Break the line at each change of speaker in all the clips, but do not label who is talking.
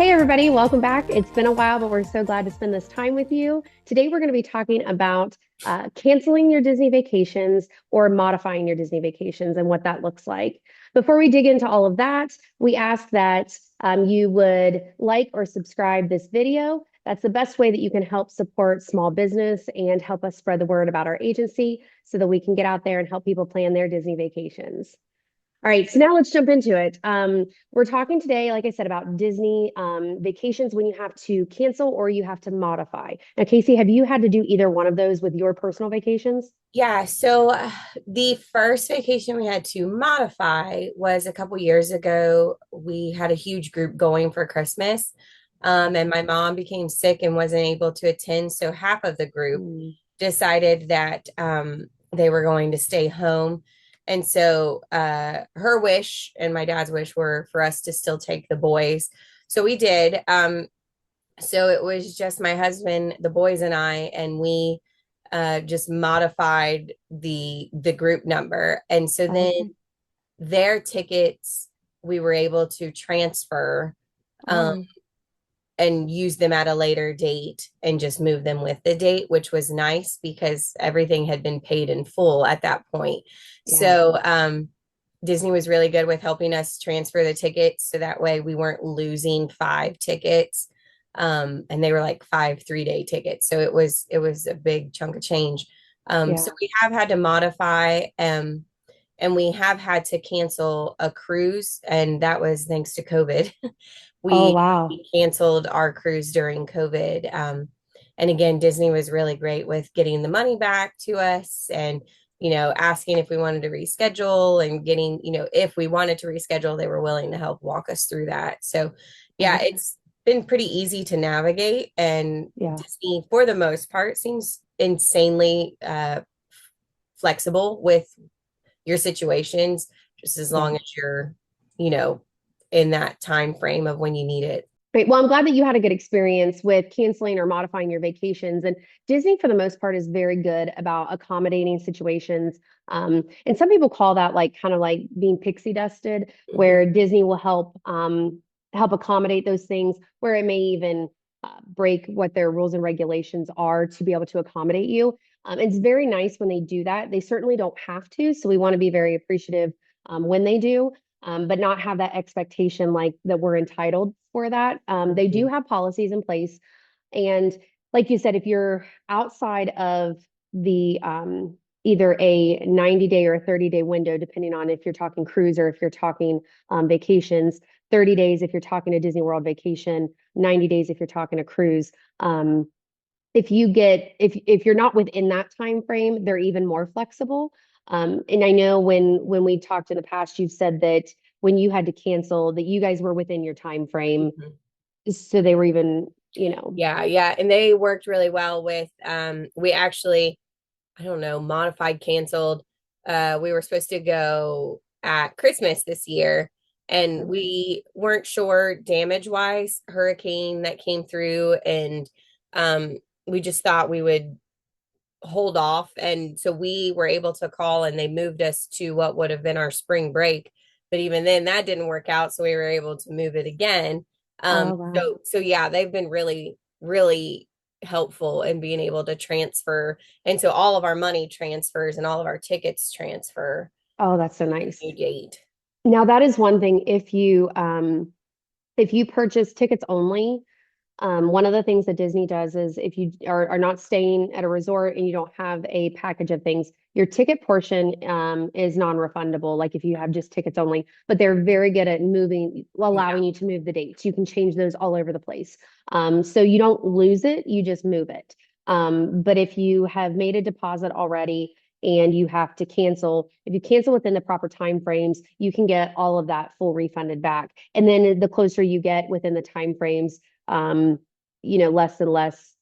Hey, everybody, welcome back. It's been a while, but we're so glad to spend this time with you. Today, we're going to be talking about canceling your Disney vacations or modifying your Disney vacations and what that looks like. Before we dig into all of that, we ask that you would like or subscribe this video. That's the best way that you can help support small business and help us spread the word about our agency so that we can get out there and help people plan their Disney vacations. All right, so now let's jump into it. We're talking today, like I said, about Disney vacations when you have to cancel or you have to modify. Now, Casey, have you had to do either one of those with your personal vacations?
Yeah, the first vacation we had to modify was a couple years ago. We had a huge group going for Christmas, and my mom became sick and wasn't able to attend. So half of the group
Mm,
decided that they were going to stay home. And so her wish and my dad's wish were for us to still take the boys. So we did. So it was just my husband, the boys, and I, and we just modified the group number, and so then
okay.
their tickets we were able to transfer um,
Oh,
and use them at a later date and just move them with the date, which was nice because everything had been paid in full at that point.
yeah.
So Disney was really good with helping us transfer the tickets so that way we weren't losing 5 tickets. And they were like 5 3-day tickets. So it was a big chunk of change. So
Yeah.
we have had to modify and we have had to cancel a cruise, and that was thanks to COVID.
Oh,
we,
wow.
we canceled our cruise during COVID. And again, Disney was really great with getting the money back to us and asking if we wanted to reschedule and getting, if we wanted to reschedule, they were willing to help walk us through that. So, yeah,
Okay.
it's been pretty easy to navigate. And
Yeah.
Disney, for the most part, seems insanely flexible with your situations, just as
Yeah.
long as you're, you know, in that time frame of when you need it.
Great. Well, I'm glad that you had a good experience with canceling or modifying your vacations. And Disney, for the most part, is very good about accommodating situations. And some people call that like kind of like being pixie dusted,
Mhm.
where Disney will help accommodate those things, where it may even break what their rules and regulations are to be able to accommodate you. It's very nice when they do that. They certainly don't have to, so we want to be very appreciative when they do but not have that expectation like that we're entitled for that. They do
Mhm.
have policies in place. And like you said, if you're outside of the either a 90-day or a 30-day window, depending on if you're talking cruise or if you're talking vacations, 30 days if you're talking a Disney World vacation, 90 days if you're talking a cruise. If you're not within that time frame, they're even more flexible. And I know when we talked in the past, you've said that when you had to cancel, that you guys were within your time frame,
Mhm.
so they were even.
Yeah, yeah. And they worked really well with we actually, I don't know, modified, canceled. We were supposed to go at Christmas this year, and
Okay.
we weren't sure damage wise, hurricane that came through, and um we just thought we would hold off. And so we were able to call and they moved us to what would have been our spring break. But even then that didn't work out. So we were able to move it again.
Oh, wow.
So yeah, they've been really, really helpful in being able to transfer. And so all of our money transfers and all of our tickets transfer
Oh, that's so
to
nice.
the new date.
Now that is one thing if you purchase tickets only. One of the things that Disney does is if you are not staying at a resort and you don't have a package of things, your ticket portion is non-refundable, like if you have just tickets only, but they're very good at
Yeah.
allowing you to move the dates. You can change those all over the place. So you don't lose it, you just move it. But if you have made a deposit already and you have to cancel, if you cancel within the proper time frames, you can get all of that full refunded back. And then the closer you get within the time frames, um, less and less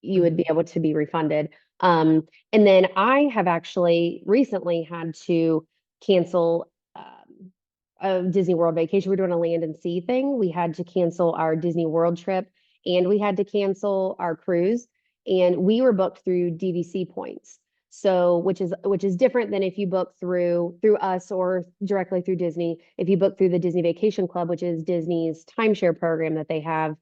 you would be able to be refunded. And then I have actually recently had to cancel a Disney World vacation. We're doing a land and sea thing. We had to cancel our Disney World trip and we had to cancel our cruise. And we were booked through DVC points. So, which is different than if you book through us or directly through Disney. If you book through the Disney Vacation Club, which is Disney's timeshare program that they have,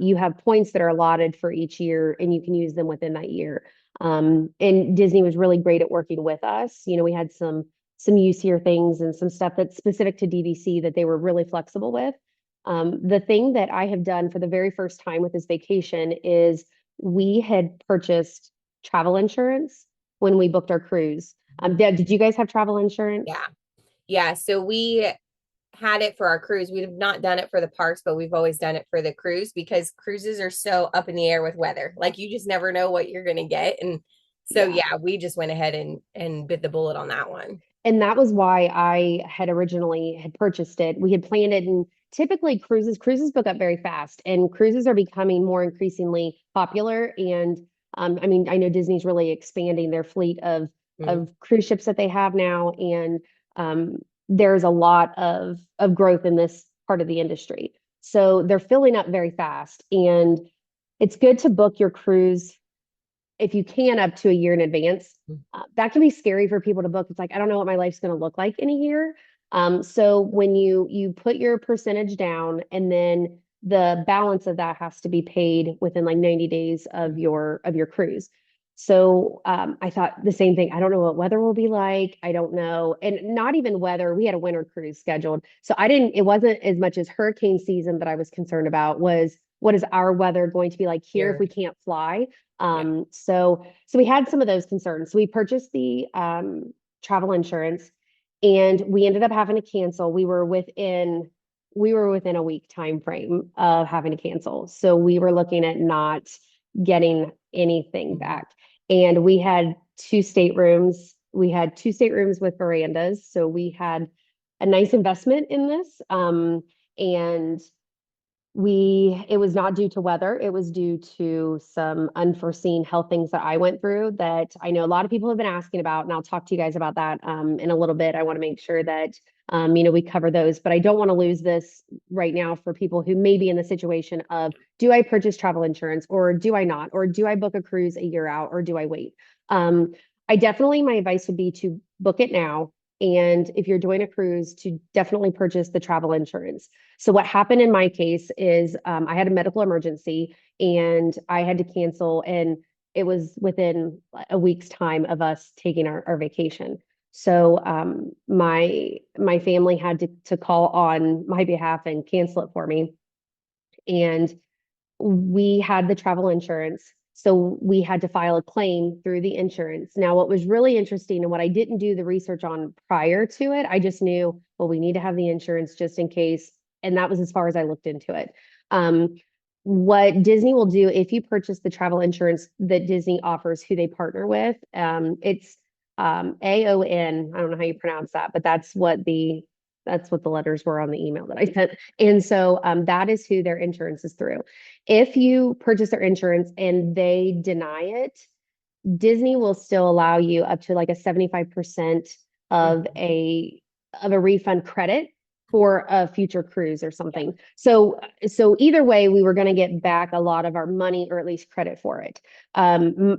you have points that are allotted for each year, and you can use them within that year. And Disney was really great at working with us. We had some use here things and some stuff that's specific to DVC that they were really flexible with. The thing that I have done for the very first time with this vacation is we had purchased travel insurance when we booked our cruise. Deb, did you guys have travel insurance?
Yeah. Yeah. So we had it for our cruise. We've not done it for the parks, but we've always done it for the cruise because cruises are so up in the air with weather. Like you just never know what you're going to get. And so,
Yeah.
yeah, we just went ahead and bit the bullet on that one.
And that was why I had originally had purchased it. We had planned it, and typically cruises book up very fast, and cruises are becoming more increasingly popular. And I mean, I know Disney's really expanding their fleet of cruise ships that they have now, and there's a lot of growth in this part of the industry. So they're filling up very fast, and it's good to book your cruise if you can up to a year in advance. That can be scary for people to book. It's like, I don't know what my life's going to look like in a year. So when you put your percentage down, and then the balance of that has to be paid within like 90 days of your cruise. So I thought the same thing. I don't know what weather will be like. I don't know. And not even weather. We had a winter cruise scheduled. So it wasn't as much as hurricane season that I was concerned about, was what is our weather going to be like here if we can't fly?
Yeah.
So we had some of those concerns. So we purchased the travel insurance, and we ended up having to cancel. We were within a week time frame of having to cancel. So we were looking at not getting anything back. And we had two staterooms. We had two staterooms with verandas. So we had a nice investment in this. And it was not due to weather. It was due to some unforeseen health things that I went through that I know a lot of people have been asking about, and I'll talk to you guys about that in a little bit. I want to make sure that we cover those, but I don't want to lose this right now for people who may be in the situation of, do I purchase travel insurance or do I not? Or do I book a cruise a year out or do I wait? My advice would be to book it now. And if you're doing a cruise, to definitely purchase the travel insurance. So what happened in my case is I had a medical emergency and I had to cancel, and it was within a week's time of us taking our vacation. So my family had to call on my behalf and cancel it for me. And we had the travel insurance. So we had to file a claim through the insurance. Now, what was really interesting, and what I didn't do the research on prior to it, I just knew, well, we need to have the insurance just in case. And that was as far as I looked into it. What Disney will do, if you purchase the travel insurance that Disney offers, who they partner with, it's AON. I don't know how you pronounce that, but that's what the letters were on the email that I sent. And so that is who their insurance is through. If you purchase their insurance and they deny it, Disney will still allow you up to like a 75% of a refund credit for a future cruise or something. So either way, we were going to get back a lot of our money, or at least credit for it.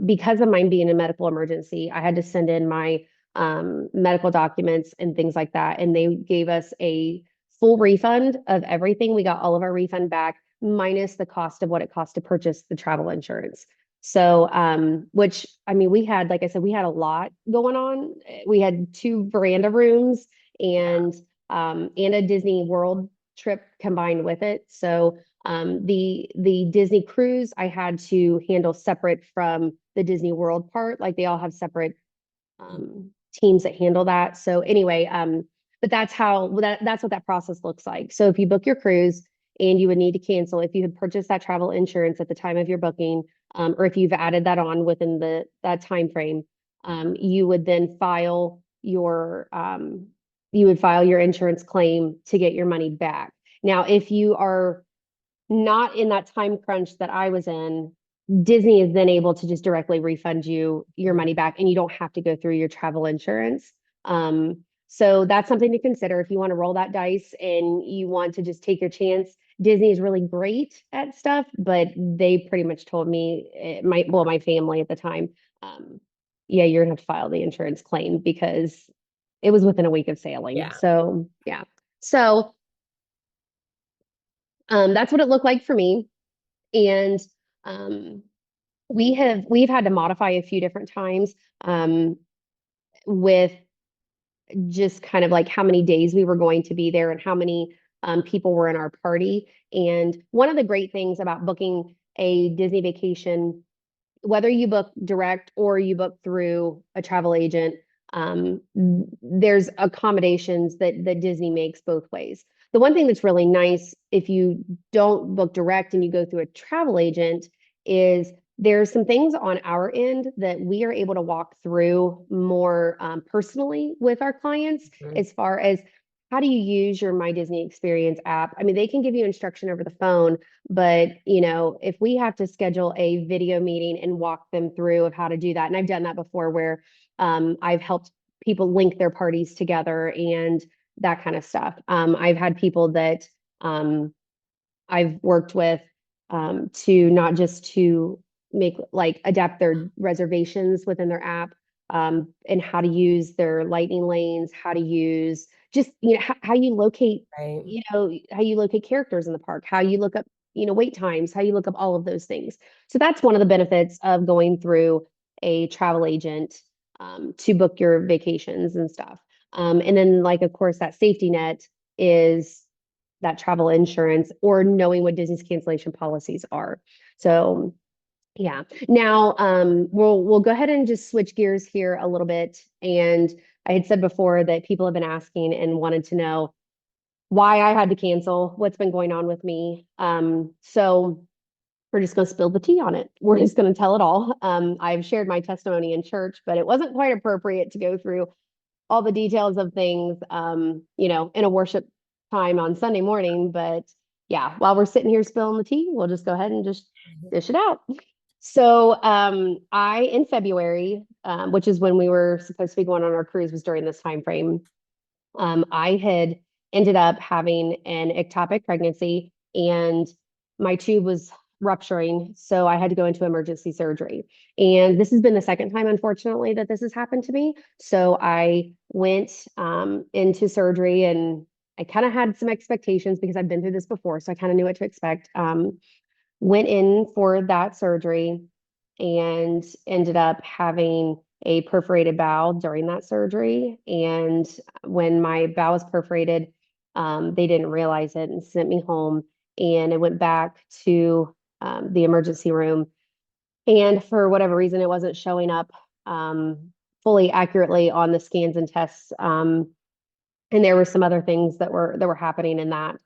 Because of mine being a medical emergency, I had to send in my medical documents and things like that. And they gave us a full refund of everything. We got all of our refund back, minus the cost of what it cost to purchase the travel insurance. So, which, I mean, like I said, we had a lot going on. We had two veranda rooms and a Disney World trip combined with it. So, the Disney cruise I had to handle separate from the Disney World part. Like they all have separate teams that handle that. So anyway, but that's what that process looks like. So if you book your cruise and you would need to cancel, if you had purchased that travel insurance at the time of your booking, or if you've added that on within that time frame, you would then file your insurance claim to get your money back. Now, if you are not in that time crunch that I was in, Disney is then able to just directly refund you your money back, and you don't have to go through your travel insurance. So that's something to consider if you want to roll that dice and you want to just take your chance. Disney is really great at stuff, but they pretty much told me, my family at the time, yeah, you're gonna have to file the insurance claim because it was within a week of sailing.
Yeah.
So yeah. So that's what it looked like for me. And um, we've had to modify a few different times with just kind of like how many days we were going to be there and how many people were in our party. And one of the great things about booking a Disney vacation, whether you book direct or you book through a travel agent, there's accommodations that Disney makes both ways. The one thing that's really nice if you don't book direct and you go through a travel agent is there's some things on our end that we are able to walk through more personally with our clients
Mhm.
as far as how do you use your My Disney Experience app? I mean, they can give you instruction over the phone, but if we have to schedule a video meeting and walk them through of how to do that, and I've done that before where I've helped people link their parties together and that kind of stuff. I've had people that I've worked with to not just to make like adapt their reservations within their app and how to use their lightning lanes, how to use just how you locate
Right.
how you locate characters in the park, how you look up wait times, how you look up all of those things. So that's one of the benefits of going through a travel agent to book your vacations and stuff. And then like of course that safety net is that travel insurance or knowing what Disney's cancellation policies are. So yeah. Now we'll go ahead and just switch gears here a little bit. And I had said before that people have been asking and wanted to know why I had to cancel, what's been going on with me. So we're just going to spill the tea on it. We're just going to tell it all. I've shared my testimony in church, but it wasn't quite appropriate to go through all the details of things, in a worship time on Sunday morning. But yeah, while we're sitting here spilling the tea, we'll just go ahead and just dish it out. So I in February, which is when we were supposed to be going on our cruise, was during this time frame. I had ended up having an ectopic pregnancy, and my tube was rupturing, so I had to go into emergency surgery. And this has been the second time, unfortunately, that this has happened to me. So I went into surgery, and I kind of had some expectations because I've been through this before, so I kind of knew what to expect. Went in for that surgery and ended up having a perforated bowel during that surgery. And when my bowel was perforated, they didn't realize it and sent me home. And I went back to the emergency room. And for whatever reason, it wasn't showing up fully accurately on the scans and tests. And there were some other things that were happening in that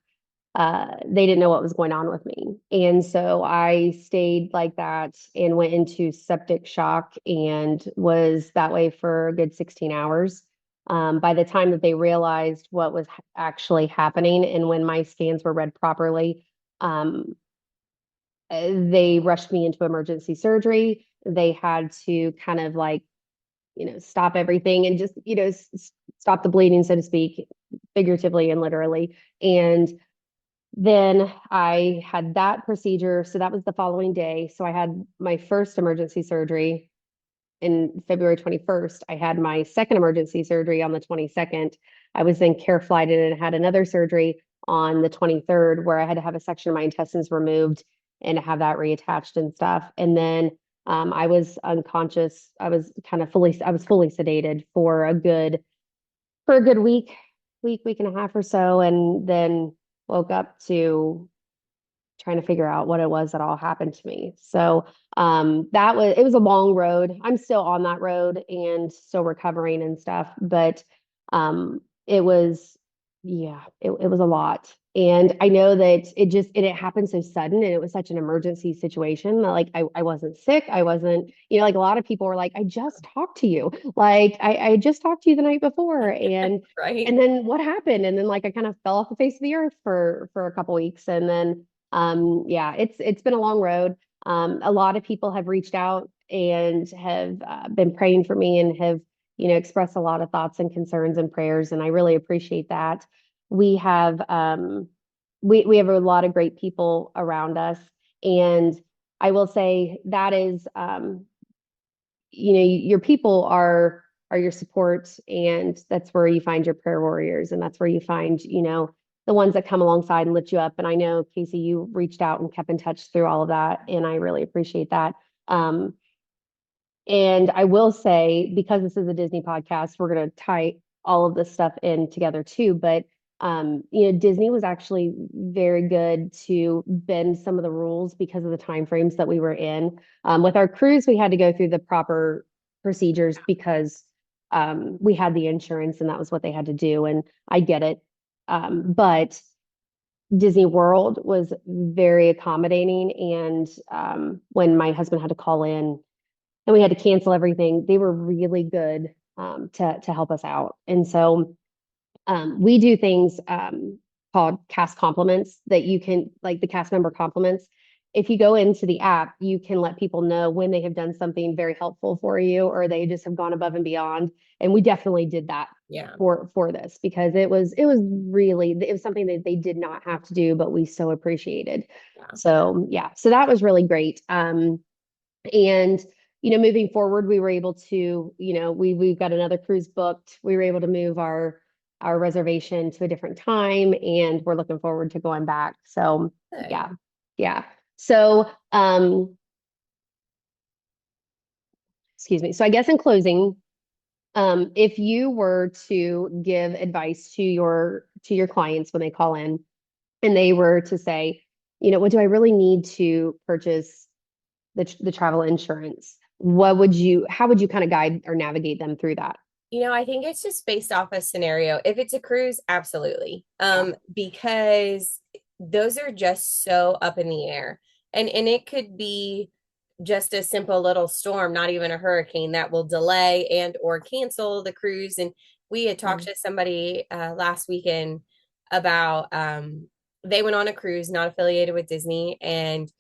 they didn't know what was going on with me. And so I stayed like that and went into septic shock and was that way for a good 16 hours. By the time that they realized what was actually happening and when my scans were read properly, they rushed me into emergency surgery. They had to kind of like, stop everything and just, stop the bleeding, so to speak, figuratively and literally. And then I had that procedure. So that was the following day. So I had my first emergency surgery in February 21st. I had my second emergency surgery on the 22nd. I was then care flighted and had another surgery on the 23rd where I had to have a section of my intestines removed and have that reattached and stuff. And then I was unconscious. I was fully sedated for a good week and a half or so, and then woke up to trying to figure out what it was that all happened to me. So it was a long road. I'm still on that road and still recovering and stuff, but it was it was a lot. And I know that it happened so sudden and it was such an emergency situation that like I wasn't sick. I wasn't, like a lot of people were like, I just talked to you. Like I just talked to you the night before. And
Right.
then what happened? And then like I kind of fell off the face of the earth for a couple weeks. And then yeah, it's been a long road. A lot of people have reached out and have been praying for me and have, expressed a lot of thoughts and concerns and prayers, and I really appreciate that. We have we have a lot of great people around us, and I will say that is your people are your support, and that's where you find your prayer warriors, and that's where you find, the ones that come alongside and lift you up. And I know, Casey, you reached out and kept in touch through all of that, and I really appreciate that. Um, and I will say, because this is a Disney podcast, we're going to tie all of this stuff in together too. But Disney was actually very good to bend some of the rules because of the time frames that we were in. With our cruise, we had to go through the proper procedures because we had the insurance and that was what they had to do. And I get it. But Disney World was very accommodating. And when my husband had to call in and we had to cancel everything, they were really good to help us out. And so we do things called cast compliments that you can, like the cast member compliments. If you go into the app, you can let people know when they have done something very helpful for you, or they just have gone above and beyond. And we definitely did that
Yeah.
for this, because it was something that they did not have to do, but we so appreciated.
Yeah.
So yeah, so that was really great. And moving forward, we were able to, we've got another cruise booked. We were able to move our reservation to a different time, and we're looking forward to going back. So
Good.
yeah, yeah. So excuse me. So I guess in closing, if you were to give advice to your clients when they call in, and they were to say, what do I really need to purchase the travel insurance? How would you kind of guide or navigate them through that?
I think it's just based off a scenario. If it's a cruise, absolutely.
Yeah.
Because those are just so up in the air. And it could be just a simple little storm, not even a hurricane, that will delay and or cancel the cruise. And we had talked to somebody last weekend about they went on a cruise not affiliated with Disney, and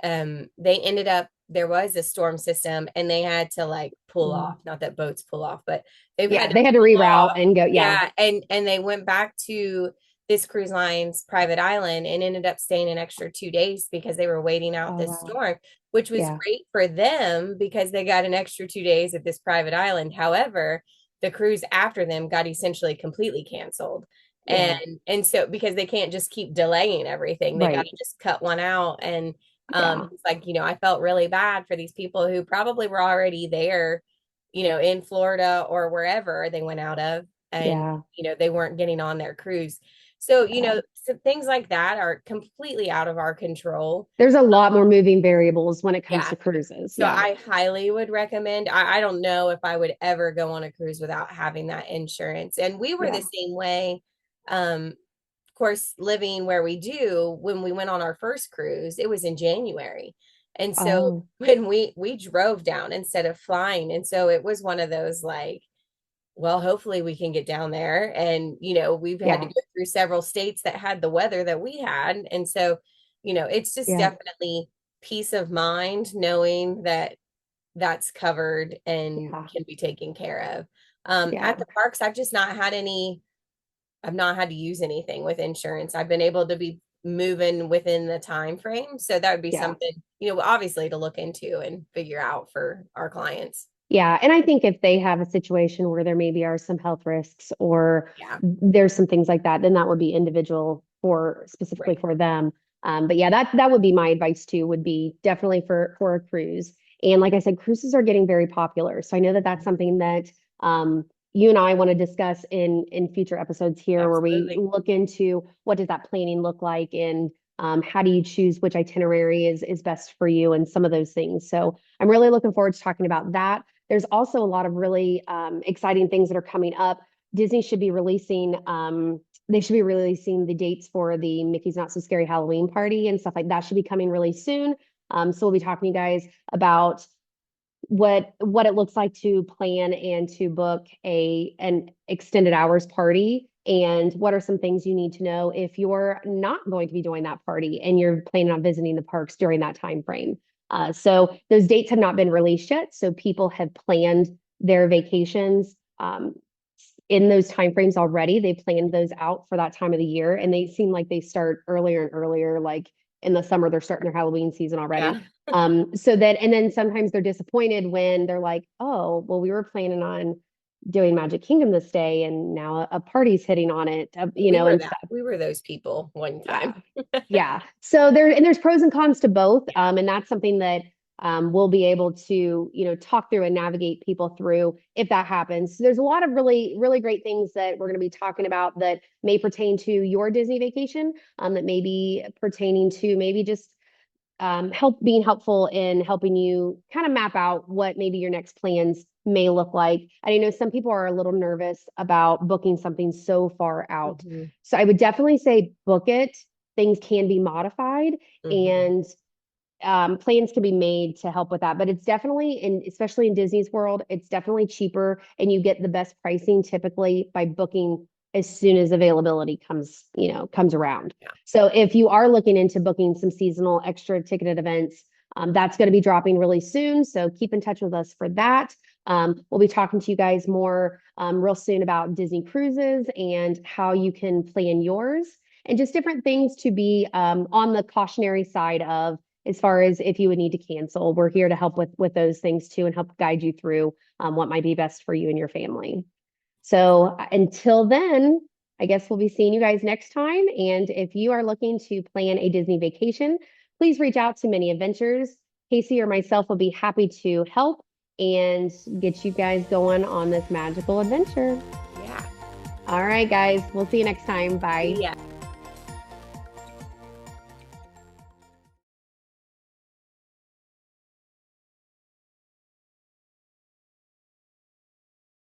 they ended up, there was a storm system and they had to like pull off, not that boats pull off, but they've
Yeah,
had to
they had to
pull
reroute
off.
and go. Yeah.
Yeah, and they went back to this cruise line's private island and ended up staying an extra 2 days because they were waiting out
Oh,
this
wow.
storm, which was
Yeah.
great for them because they got an extra 2 days at this private island. However, the cruise after them got essentially completely canceled.
Yeah.
And so because they can't just keep delaying everything, they got
Right.
to just cut one out. And
Yeah.
it's like, I felt really bad for these people who probably were already there, in Florida or wherever they went out of, and,
Yeah.
they weren't getting on their cruise. So,
Yeah.
so things like that are completely out of our control.
There's a lot more moving variables when it comes
Yeah.
to cruises.
So
Yeah.
I highly would recommend. I don't know if I would ever go on a cruise without having that insurance. And we were the
Yeah.
same way. Of course, living where we do, when we went on our first cruise, it was in January. And so
Oh,
when we drove down instead of flying. And so it was one of those like, well, hopefully we can get down there. And, we've had to
yeah.
go through several states that had the weather that we had. And so, it's just
Yeah.
definitely peace of mind knowing that that's covered and
Yeah.
can be taken care of.
Yeah.
At the parks, I've not had to use anything with insurance. I've been able to be moving within the time frame. So that would be
Yeah.
something, obviously to look into and figure out for our clients.
Yeah. And I think if they have a situation where there maybe are some health risks, or
Yeah.
there's some things like that, then that would be individual specifically
Right.
for them. But yeah, that would be my advice too, would be definitely for a cruise. And like I said, cruises are getting very popular. So I know that that's something that you and I want to discuss in future episodes here, where we
Absolutely.
look into what does that planning look like, and how do you choose which itinerary is best for you, and some of those things. So I'm really looking forward to talking about that. There's also a lot of really exciting things that are coming up. Disney should be releasing they should be releasing the dates for the Mickey's Not So Scary Halloween party and stuff like that should be coming really soon. So we'll be talking to you guys about what it looks like to plan and to book an extended hours party, and what are some things you need to know if you're not going to be doing that party and you're planning on visiting the parks during that time frame. So those dates have not been released yet, so people have planned their vacations in those timeframes already. They planned those out for that time of the year, and they seem like they start earlier and earlier, like in the summer, they're starting their Halloween season already.
Yeah.
So that, and then sometimes they're disappointed when they're like, oh, well, we were planning on doing Magic Kingdom this day, and now a party's hitting on it, you
We
know,
were
and
that.
stuff.
We were those people one
Yeah.
time.
Yeah. So there's pros and cons to both.
Yeah.
And that's something that we'll be able to, talk through and navigate people through if that happens. So there's a lot of really, really great things that we're going to be talking about that may pertain to your Disney vacation, that may be pertaining to maybe just being helpful in helping you kind of map out what maybe your next plans may look like. I know some people are a little nervous about booking something so far out.
Mhm.
So I would definitely say book it. Things can be modified,
Mhm.
and plans can be made to help with that. But it's definitely, especially in Disney's world, it's definitely cheaper, and you get the best pricing typically by booking as soon as availability comes around.
Yeah.
So if you are looking into booking some seasonal extra ticketed events, that's going to be dropping really soon. So keep in touch with us for that. We'll be talking to you guys more real soon about Disney cruises and how you can plan yours, and just different things to be on the cautionary side of, as far as if you would need to cancel. We're here to help with those things too, and help guide you through what might be best for you and your family. So until then, I guess we'll be seeing you guys next time. And if you are looking to plan a Disney vacation, please reach out to Many Adventures. Casey or myself will be happy to help and get you guys going on this magical adventure.
Yeah.
All right, guys, we'll see you next time. Bye.
Yeah.